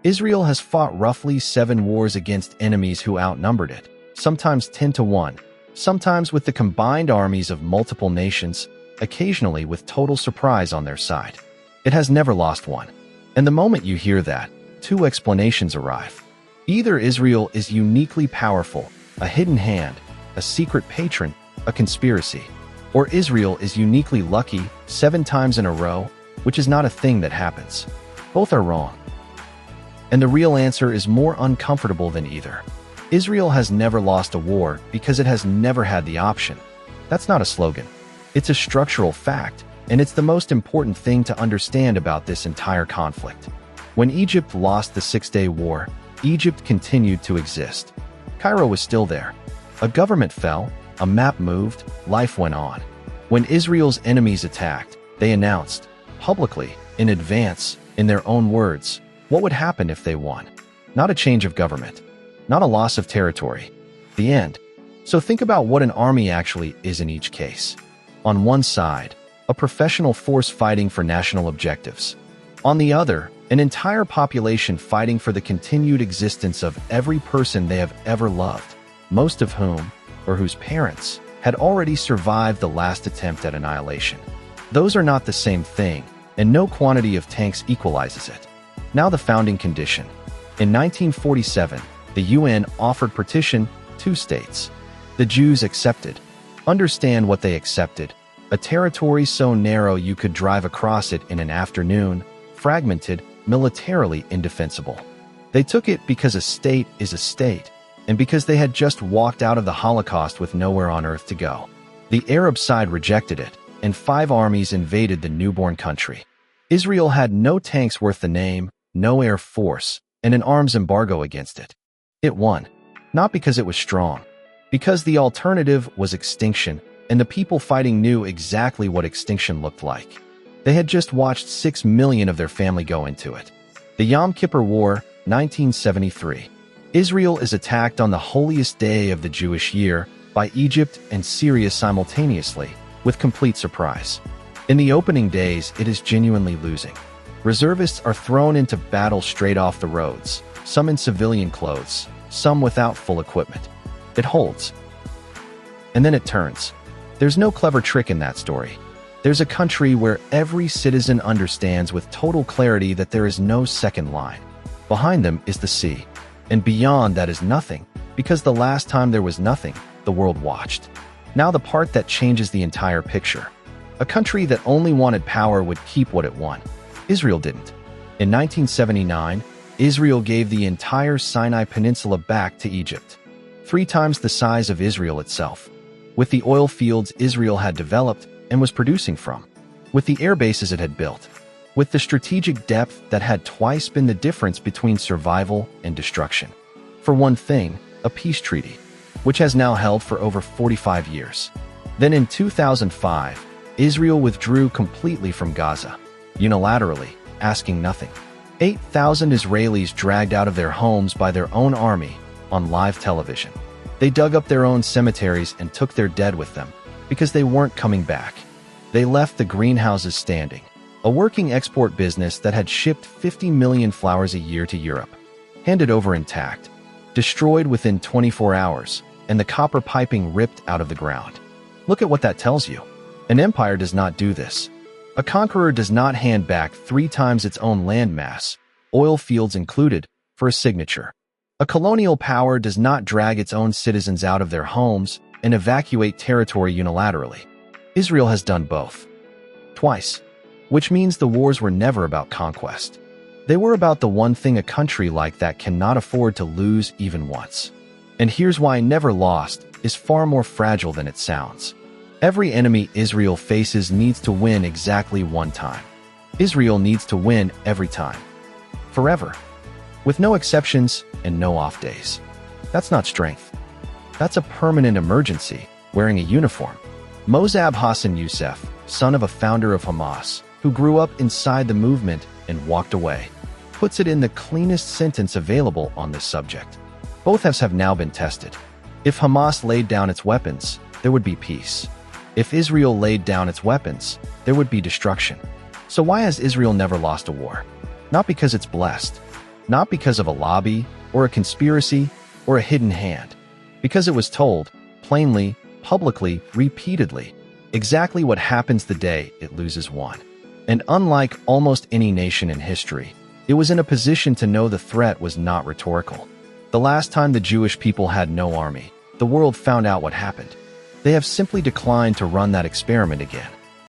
Israel has fought roughly 7 wars against enemies who outnumbered it, sometimes 10 to 1, sometimes with the combined armies of multiple nations, occasionally with total surprise on their side. It has never lost one. And the moment you hear that, 2 explanations arrive. Either Israel is uniquely powerful, a hidden hand, a secret patron, a conspiracy, or Israel is uniquely lucky 7 times in a row, which is not a thing that happens. Both are wrong. And the real answer is more uncomfortable than either. Israel has never lost a war because it has never had the option. That's not a slogan. It's a structural fact, and it's the most important thing to understand about this entire conflict. When Egypt lost the 6-Day War, Egypt continued to exist. Cairo was still there. A government fell, a map moved, life went on. When Israel's enemies attacked, they announced, publicly, in advance, in their own words, what would happen if they won. Not a change of government. Not a loss of territory. The end. So think about what an army actually is in each case. On one side, a professional force fighting for national objectives. On the other, an entire population fighting for the continued existence of every person they have ever loved, most of whom, or whose parents, had already survived the last attempt at annihilation. Those are not the same thing, and no quantity of tanks equalizes it. Now the founding condition. In 1947, the UN offered partition 2 states. The Jews accepted. Understand what they accepted. A territory so narrow you could drive across it in an afternoon, fragmented, militarily indefensible. They took it because a state is a state, and because they had just walked out of the Holocaust with nowhere on earth to go. The Arab side rejected it, and 5 armies invaded the newborn country. Israel had no tanks worth the name, no air force, and an arms embargo against it. It won, not because it was strong, because the alternative was extinction, and the people fighting knew exactly what extinction looked like. They had just watched 6 million of their family go into it. The Yom Kippur War, 1973. Israel is attacked on the holiest day of the Jewish year by Egypt and Syria simultaneously, with complete surprise. In the opening days, it is genuinely losing. Reservists are thrown into battle straight off the roads, some in civilian clothes, some without full equipment. It holds. And then it turns. There's no clever trick in that story. There's a country where every citizen understands with total clarity that there is no second line. Behind them is the sea. And beyond that is nothing, because the last time there was nothing, the world watched. Now the part that changes the entire picture. A country that only wanted power would keep what it won. Israel didn't. In 1979, Israel gave the entire Sinai Peninsula back to Egypt. 3 times the size of Israel itself. With the oil fields Israel had developed and was producing from. With the air bases it had built. With the strategic depth that had twice been the difference between survival and destruction. For one thing, a peace treaty, which has now held for over 45 years. Then in 2005, Israel withdrew completely from Gaza, unilaterally, asking nothing. 8,000 Israelis dragged out of their homes by their own army on live television. They dug up their own cemeteries and took their dead with them, because they weren't coming back. They left the greenhouses standing, a working export business that had shipped 50 million flowers a year to Europe, handed over intact, destroyed within 24 hours, and the copper piping ripped out of the ground. Look at what that tells you. An empire does not do this. A conqueror does not hand back 3 times its own landmass, oil fields included, for a signature. A colonial power does not drag its own citizens out of their homes and evacuate territory unilaterally. Israel has done both. Twice. Which means the wars were never about conquest. They were about the one thing a country like that cannot afford to lose even once. And here's why never lost is far more fragile than it sounds. Every enemy Israel faces needs to win exactly one time. Israel needs to win every time. Forever. With no exceptions and no off days. That's not strength. That's a permanent emergency, wearing a uniform. Mossab Hassan Youssef, son of a founder of Hamas, who grew up inside the movement and walked away, puts it in the cleanest sentence available on this subject. Both have now been tested. If Hamas laid down its weapons, there would be peace. If Israel laid down its weapons, there would be destruction. So why has Israel never lost a war? Not because it's blessed. Not because of a lobby, or a conspiracy, or a hidden hand. Because it was told, plainly, publicly, repeatedly, exactly what happens the day it loses one. And unlike almost any nation in history, it was in a position to know the threat was not rhetorical. The last time the Jewish people had no army, the world found out what happened. They have simply declined to run that experiment again.